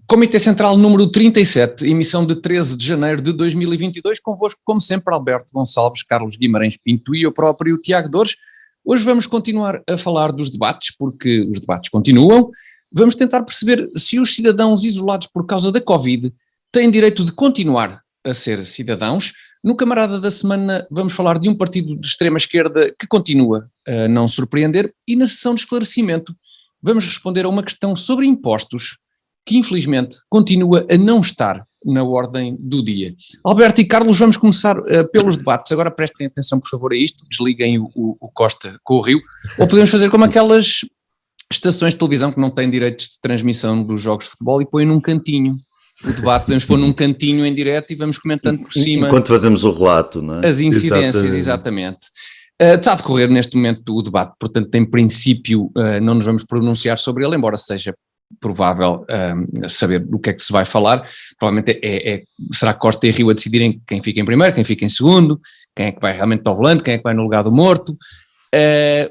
Comitê Central número 37, emissão de 13 de janeiro de 2022, convosco, como sempre, Alberto Gonçalves, Carlos Guimarães Pinto e eu próprio, Tiago Dores. Hoje vamos continuar a falar dos debates, porque os debates continuam. Vamos tentar perceber se os cidadãos isolados por causa da Covid têm direito de continuar a ser cidadãos. No Camarada da Semana vamos falar de um partido de extrema-esquerda que continua a não surpreender, e na sessão de esclarecimento vamos responder a uma questão sobre impostos que infelizmente continua a não estar na ordem do dia. Alberto e Carlos, vamos começar pelos debates. Agora prestem atenção, por favor, a isto, desliguem o Costa com o Rio, ou podemos fazer como aquelas estações de televisão que não têm direitos de transmissão dos jogos de futebol e põem num cantinho o debate. Podemos pôr num cantinho em direto e vamos comentando por cima. Enquanto fazemos o relato, não é? As incidências, exatamente. Está a decorrer neste momento o debate, portanto, em princípio, não nos vamos pronunciar sobre ele, embora seja provável saber do que é que se vai falar. Provavelmente será Costa e Rio a decidirem quem fica em primeiro, quem fica em segundo, quem é que vai realmente ao volante, quem é que vai no lugar do morto.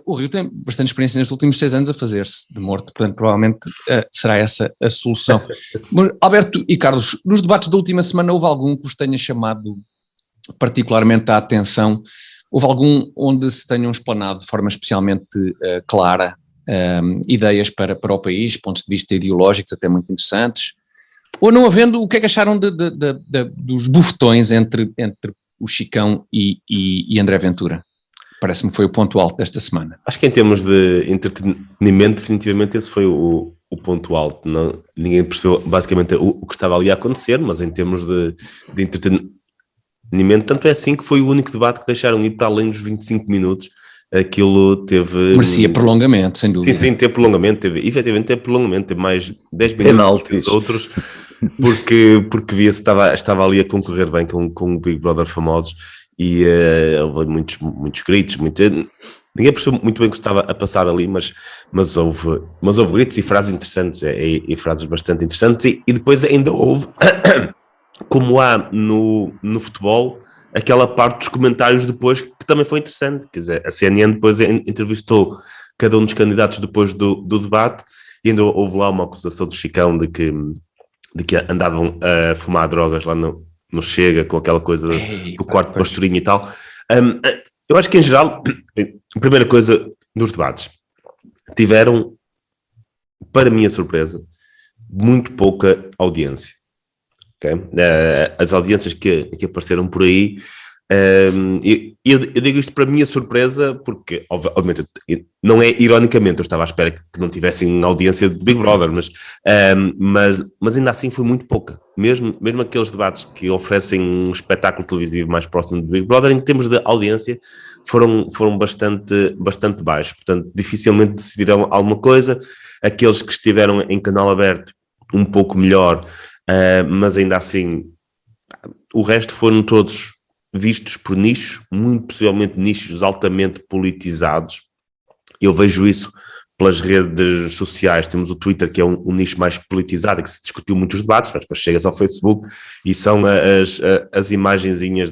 O Rio tem bastante experiência nos últimos 6 anos a fazer-se de morto, portanto provavelmente será essa a solução. Alberto e Carlos, nos debates da última semana houve algum que vos tenha chamado particularmente a atenção? Houve algum onde se tenham explanado de forma especialmente clara ideias para o país, pontos de vista ideológicos até muito interessantes? Ou não havendo, o que é que acharam dos bufetões entre o Chicão e André Ventura? Parece-me que foi o ponto alto desta semana. Acho que em termos de entretenimento, definitivamente esse foi o ponto alto. Ninguém percebeu basicamente o que estava ali a acontecer, mas em termos de entretenimento, tanto é assim que foi o único debate que deixaram ir para além dos 25 minutos. Aquilo teve... Merecia prolongamento, sem dúvida. Sim, teve prolongamento, efetivamente teve prolongamento, teve mais 10 minutos que os outros, porque via-se estava ali a concorrer bem com o Big Brother famosos, e houve muitos gritos, ninguém percebeu muito bem o que estava a passar ali, mas houve gritos e frases interessantes, e frases bastante interessantes, e depois ainda houve, como há no futebol, aquela parte dos comentários depois, que também foi interessante. Quer dizer, a CNN depois entrevistou cada um dos candidatos depois do debate, e ainda houve lá uma acusação do Chicão de que andavam a fumar drogas lá no Chega, com aquela coisa do quarto pastorinho e tal. Eu acho que em geral, a primeira coisa nos debates, tiveram, para minha surpresa, muito pouca audiência. Okay? As audiências que apareceram por aí, eu digo isto para minha surpresa, porque obviamente não é ironicamente, eu estava à espera que não tivessem audiência de Big Brother, mas ainda assim foi muito pouca, mesmo aqueles debates que oferecem um espetáculo televisivo mais próximo do Big Brother, em termos de audiência foram bastante baixos, portanto dificilmente decidiram alguma coisa. Aqueles que estiveram em canal aberto um pouco melhor, mas ainda assim o resto foram todos vistos por nichos, muito possivelmente nichos altamente politizados. Eu vejo isso pelas redes sociais. Temos o Twitter, que é um nicho mais politizado, que se discutiu muitos debates, mas depois chegas ao Facebook e são as imagenzinhas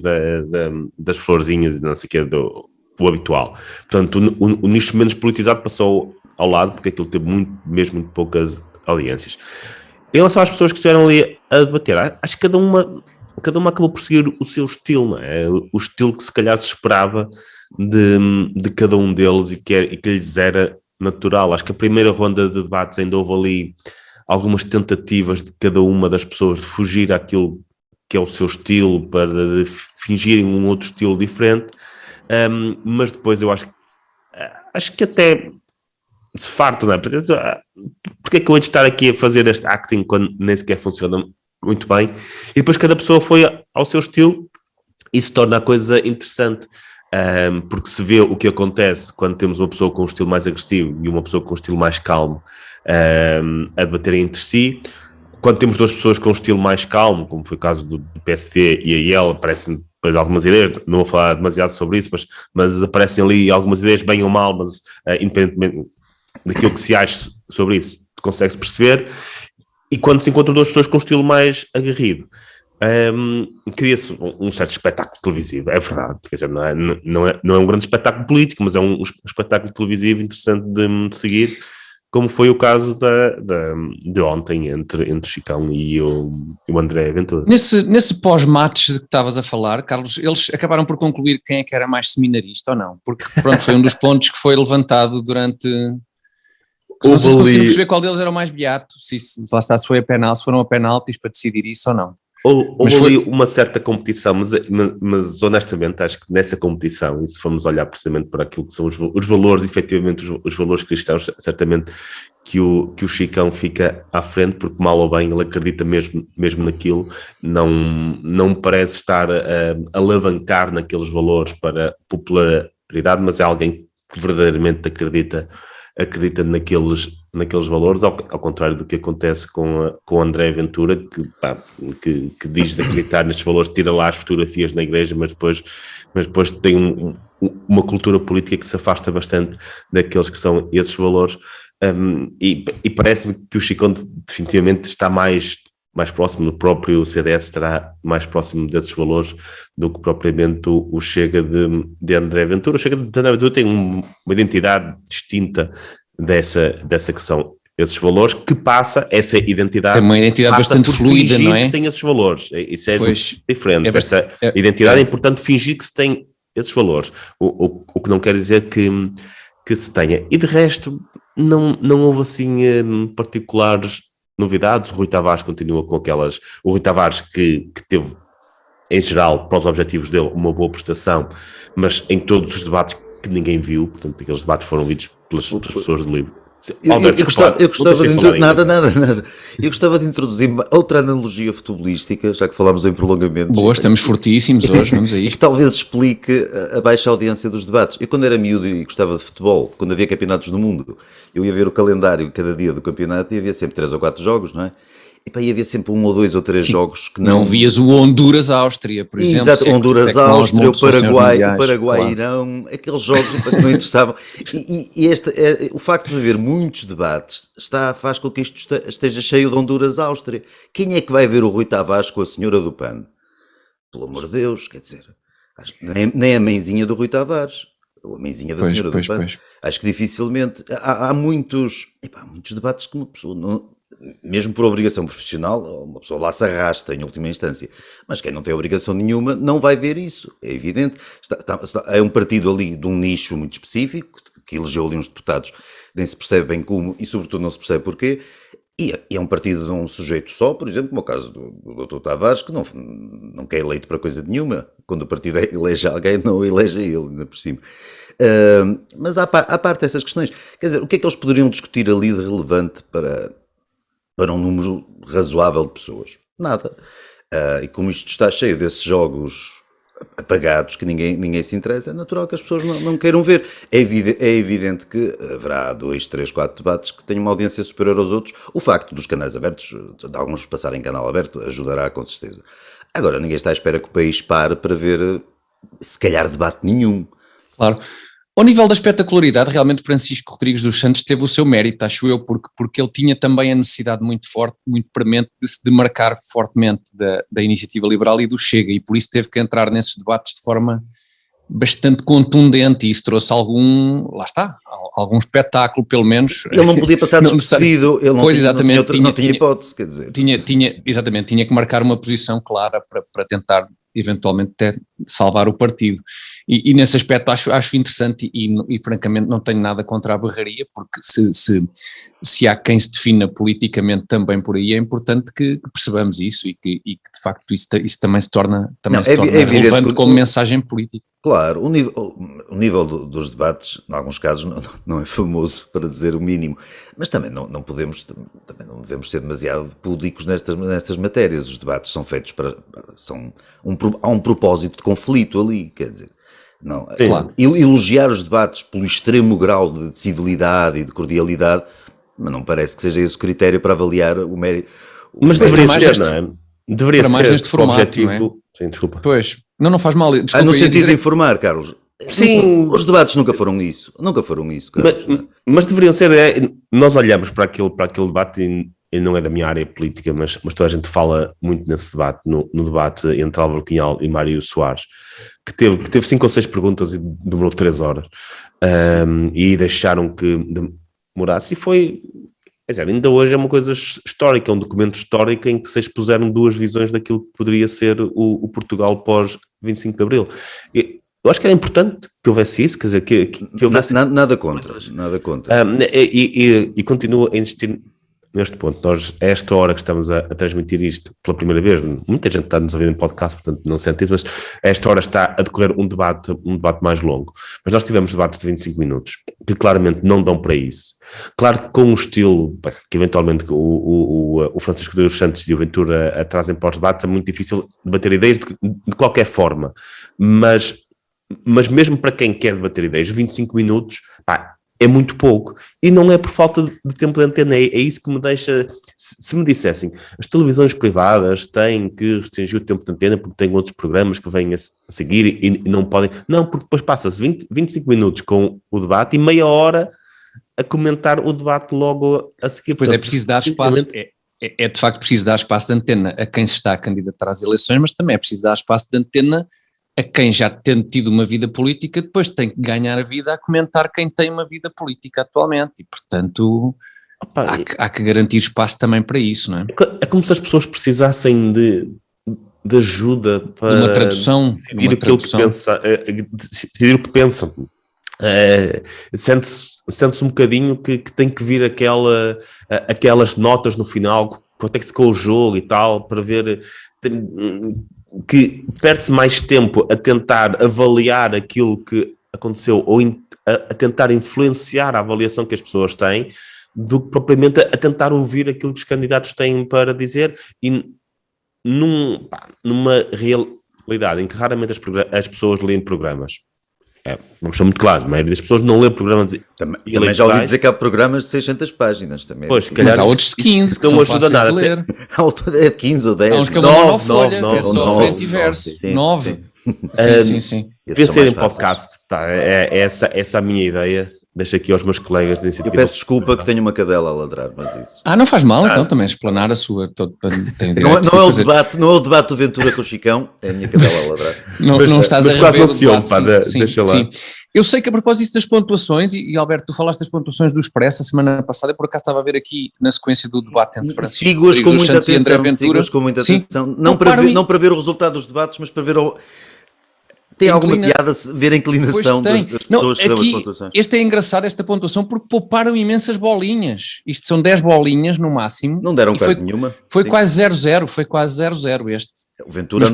das florzinhas, não sei o que, do habitual. Portanto, o nicho menos politizado passou ao lado, porque aquilo teve mesmo muito poucas audiências. Em relação às pessoas que estiveram ali a debater, acho que cada uma acabou por seguir o seu estilo, não é? O estilo que se calhar se esperava de cada um deles e que lhes era natural. Acho que a primeira ronda de debates ainda houve ali algumas tentativas de cada uma das pessoas de fugir àquilo que é o seu estilo, para fingirem um outro estilo diferente, mas depois eu acho que até se farta, não é? Porque é que eu hei de estar aqui a fazer este acting quando nem sequer funciona muito bem? E depois cada pessoa foi ao seu estilo, e isso torna a coisa interessante, porque se vê o que acontece quando temos uma pessoa com um estilo mais agressivo e uma pessoa com um estilo mais calmo a debaterem entre si. Quando temos duas pessoas com um estilo mais calmo, como foi o caso do PSD e a IEL, aparecem depois algumas ideias, não vou falar demasiado sobre isso, mas aparecem ali algumas ideias, bem ou mal, mas independentemente daquilo que se acha sobre isso, consegue-se perceber. E quando se encontram duas pessoas com um estilo mais aguerrido, cria-se um certo espetáculo televisivo, é verdade. Quer dizer, não é um grande espetáculo político, mas é um espetáculo televisivo interessante de seguir. como foi o caso de ontem entre o Chicão e o André Ventura. Nesse pós-match que estavas a falar, Carlos, eles acabaram por concluir quem é que era mais seminarista ou não? Porque pronto, foi um dos pontos que foi levantado durante... Não sei se conseguiram perceber qual deles era o mais beato, se foi a penal, se foram a penaltis para decidir isso ou não. Houve ali uma certa competição, mas honestamente acho que nessa competição, e se formos olhar precisamente para aquilo que são os valores, efetivamente os valores cristãos, certamente que o Chicão fica à frente, porque mal ou bem ele acredita mesmo naquilo, não me parece estar a alavancar naqueles valores para popularidade, mas é alguém que verdadeiramente acredita naqueles valores, ao contrário do que acontece com o André Ventura, que diz acreditar nestes valores, tira lá as fotografias na igreja, mas depois tem uma cultura política que se afasta bastante daqueles que são esses valores, e parece-me que o Chicão definitivamente está mais próximo do próprio CDS, estará mais próximo desses valores do que propriamente o Chega de André Ventura. O Chega de André Ventura tem uma identidade distinta dessa que são esses valores, que passa essa identidade... Tem uma identidade bastante fluida, não é? Que tem esses valores, isso é diferente. Essa identidade é importante fingir que se tem esses valores, o que não quer dizer que se tenha. E de resto, não houve assim particulares novidades. O Rui Tavares continua com aquelas... O Rui Tavares que teve, em geral, para os objetivos dele, uma boa prestação, mas em todos os debates que ninguém viu, portanto, aqueles debates foram lidos pelas pessoas do livro. Eu gostava de introduzir outra analogia futebolística, já que falámos em prolongamento. Boa, estamos fortíssimos hoje, vamos a isto. Que talvez explique a baixa audiência dos debates. Eu, quando era miúdo e gostava de futebol, quando havia campeonatos do mundo, eu ia ver o calendário cada dia do campeonato e havia sempre 3 ou 4 jogos, não é? E pá, ia haver sempre 1 ou 2 ou 3 jogos que não... Não vias o Honduras-Áustria, por exemplo. Exato, Honduras-Áustria, o Paraguai-Irão, aqueles jogos que não interessavam. E o facto de haver muitos debates faz com que isto esteja cheio de Honduras-Áustria. Quem é que vai ver o Rui Tavares com a senhora do PAN? Pelo amor de Deus, quer dizer, nem a mãezinha do Rui Tavares, ou a mãezinha da senhora do PAN. Acho que dificilmente. Há muitos debates que uma pessoa não... Mesmo por obrigação profissional, uma pessoa lá se arrasta em última instância, mas quem não tem obrigação nenhuma não vai ver isso, é evidente. É um partido ali de um nicho muito específico, que elegeu ali uns deputados, nem se percebe bem como e sobretudo não se percebe porquê, e é um partido de um sujeito só, por exemplo, como o caso do Dr. Tavares, que não quer eleito para coisa nenhuma, quando o partido elege alguém, não o elege ele, ainda por cima. Mas à parte dessas questões, quer dizer, o que é que eles poderiam discutir ali de relevante para um número razoável de pessoas? Nada. E como isto está cheio desses jogos apagados que ninguém se interessa, é natural que as pessoas não queiram ver. É evidente que haverá 2, 3, 4 debates que tenham uma audiência superior aos outros. O facto dos canais abertos, de alguns passarem em canal aberto, ajudará com certeza. Agora, ninguém está à espera que o país pare para ver, se calhar, debate nenhum. Claro. Ao nível da espetacularidade, realmente Francisco Rodrigues dos Santos teve o seu mérito, acho eu, porque ele tinha também a necessidade muito forte, muito premente, de se demarcar fortemente da Iniciativa Liberal e do Chega, e por isso teve que entrar nesses debates de forma bastante contundente, e isso trouxe algum espetáculo, pelo menos. Ele não podia passar despercebido, ele não tinha hipótese, quer dizer. Tinha que marcar uma posição clara para tentar eventualmente até salvar o partido, e nesse aspecto acho interessante e francamente não tenho nada contra a berraria, porque se há quem se defina politicamente também por aí, é importante que percebamos isso e que de facto isso também se torna relevante como mensagem política. Claro, o nível dos debates, em alguns casos, não é famoso, para dizer o mínimo, mas também não devemos ser demasiado púdicos nestas matérias. Os debates são feitos há um propósito de conflito ali, quer dizer, não, claro. Elogiar os debates pelo extremo grau de civilidade e de cordialidade, mas não parece que seja esse o critério para avaliar o mérito. Mas deveria ser, não é? Deveria ser mais neste formato, objetivo, não é? Sim, desculpa. Pois, não faz mal. Desculpa, no sentido de informar, Carlos. Sim. Os debates nunca foram isso, Carlos. Mas deveriam ser, nós olhamos para aquele debate e não é da minha área política, mas toda a gente fala muito nesse debate, no debate entre Álvaro Cunhal e Mário Soares, que teve 5 ou 6 perguntas e demorou 3 horas, e deixaram que demorasse, e foi, quer dizer, ainda hoje é uma coisa histórica, é um documento histórico em que se expuseram duas visões daquilo que poderia ser o Portugal pós 25 de Abril. Eu acho que era importante que houvesse isso, quer dizer, que houvesse... Nada contra. E continuo a insistir neste ponto. Nós, a esta hora que estamos a transmitir isto pela primeira vez, muita gente está a nos ouvir em podcast, portanto não sente isso, mas a esta hora está a decorrer um debate mais longo. Mas nós tivemos debates de 25 minutos, que claramente não dão para isso. Claro que com um estilo que eventualmente o Francisco dos Santos e o Ventura trazem para os debates, é muito difícil debater ideias de qualquer forma, mas mesmo para quem quer debater ideias, 25 minutos, é muito pouco, e não é por falta de tempo de antena, é isso que me deixa, se me dissessem, as televisões privadas têm que restringir o tempo de antena porque têm outros programas que vêm a seguir e não podem, não, porque depois passa-se 25 minutos com o debate e meia hora a comentar o debate logo a seguir. Pois é preciso dar espaço, é de facto preciso dar espaço de antena a quem se está a candidatar às eleições, mas também é preciso dar espaço de antena a quem já tendo tido uma vida política, depois tem que ganhar a vida a comentar quem tem uma vida política atualmente, e portanto há que garantir espaço também para isso, não é? É como se as pessoas precisassem de ajuda para de uma tradução, decidir o que pensam. Sente-se um bocadinho que tem que vir aquelas notas no final, quanto é que ficou o jogo e tal, para ver... que perde-se mais tempo a tentar avaliar aquilo que aconteceu ou a tentar influenciar a avaliação que as pessoas têm do que propriamente a tentar ouvir aquilo que os candidatos têm para dizer, e numa realidade em que raramente as pessoas leem programas. Vamos ser muito claros, a maioria das pessoas não lê programas também já ouvi dizer que há programas de 600 páginas também. Pois, mas há outros de 15 que não são ajuda fáceis nada de ler. É de 15 ou 10. Há uns que é uma monofolha, é só frente e verso. 9. Sim. Devia ser em podcast. Essa é a minha ideia. Deixo aqui aos meus colegas de iniciativa. Eu peço desculpa que tenho uma cadela a ladrar, mas isso. Não faz mal, então também explanar a sua. Não é o debate do Ventura com o Chicão, é a minha cadela a ladrar. Não estás a rever o debate. Deixa lá. Eu sei que a propósito das pontuações, e Alberto, tu falaste das pontuações do Expresso a semana passada, eu por acaso estava a ver aqui na sequência do debate entre Francisco Sigo-as com muita Santos e André Ventura. Sigo-as com muita atenção. Não para ver o resultado dos debates, mas para ver Tem alguma piada ver a inclinação das pessoas que dão as pontuações? Este é engraçado, esta pontuação, porque pouparam imensas bolinhas. Isto são 10 bolinhas no máximo. Não deram quase nenhuma. Foi quase 0-0, foi quase 0-0 este. O Ventura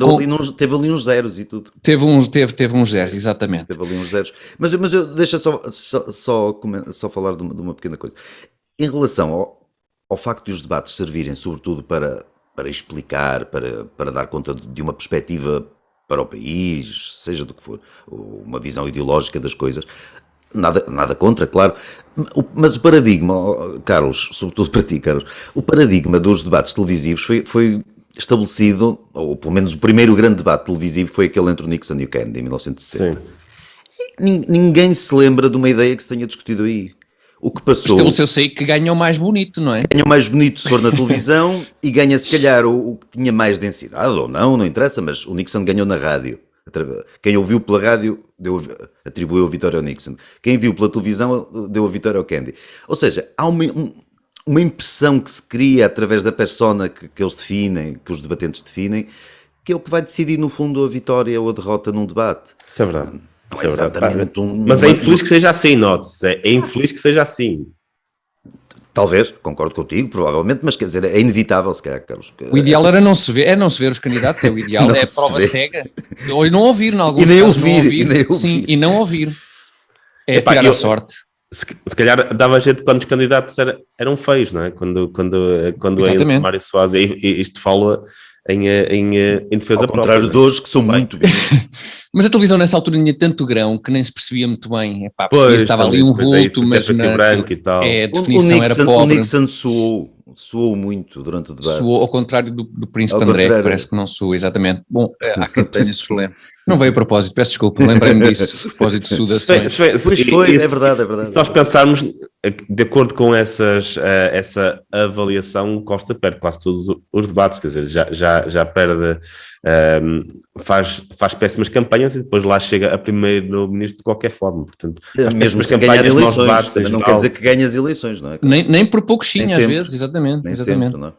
teve ali uns zeros e tudo. Teve uns zeros, exatamente. Teve ali uns zeros. Mas eu deixa só falar de uma pequena coisa. Em relação ao facto de os debates servirem sobretudo para explicar, para dar conta de uma perspectiva para o país, seja do que for, uma visão ideológica das coisas, nada contra, claro, mas o paradigma, Carlos, sobretudo para ti, Carlos, o paradigma dos debates televisivos foi estabelecido, ou pelo menos o primeiro grande debate televisivo foi aquele entre o Nixon e o Kennedy, em 1960. Ninguém se lembra de uma ideia que se tenha discutido aí. O que passou... Estabeleceu-se aí que ganhou mais bonito, não é? Ganhou mais bonito se for na televisão e ganha se calhar o que tinha mais densidade, ou não interessa, mas o Nixon ganhou na rádio. Quem ouviu pela rádio atribuiu a vitória ao Nixon. Quem viu pela televisão deu a vitória ao Kennedy. Ou seja, há uma impressão que se cria através da persona que eles definem, que os debatentes definem, que é o que vai decidir no fundo a vitória ou a derrota num debate. Isso é verdade. Não é exatamente mas é infeliz que seja assim, note-se. É infeliz que seja assim. Talvez, concordo contigo, provavelmente, mas quer dizer, é inevitável, se calhar, Carlos. O ideal era não se ver os candidatos, é o ideal, é a prova cega. Ou não ouvir, em alguns casos não ouvir. Sim, e não ouvir. É tirar a sorte. Se calhar dava jeito quando os candidatos eram feios, não é? Quando é Mário Soares, e isto fala em defesa própria. Ao contrário de hoje, que são muito bem. Mas a televisão nessa altura tinha tanto grão que nem se percebia muito bem. Estava ali um vulto, mas branco e tal. A definição era pobre. O Nixon soou muito durante o debate. Soou ao contrário do Príncipe André, que parece que não soou, exatamente. Bom, há quem tenha esse problema. Não veio a propósito, peço desculpa, lembrei-me disso, a propósito de sudações. É verdade. Se nós pensarmos, de acordo com essa avaliação, Costa perde quase todos os debates, quer dizer, já perde, faz péssimas campanhas e depois lá chega a primeiro-ministro de qualquer forma, portanto, mesmo sem ganhar eleições, não quer dizer que ganha as eleições, não é? Nem por pouco sim, às sempre. vezes, exatamente. Sempre, não é?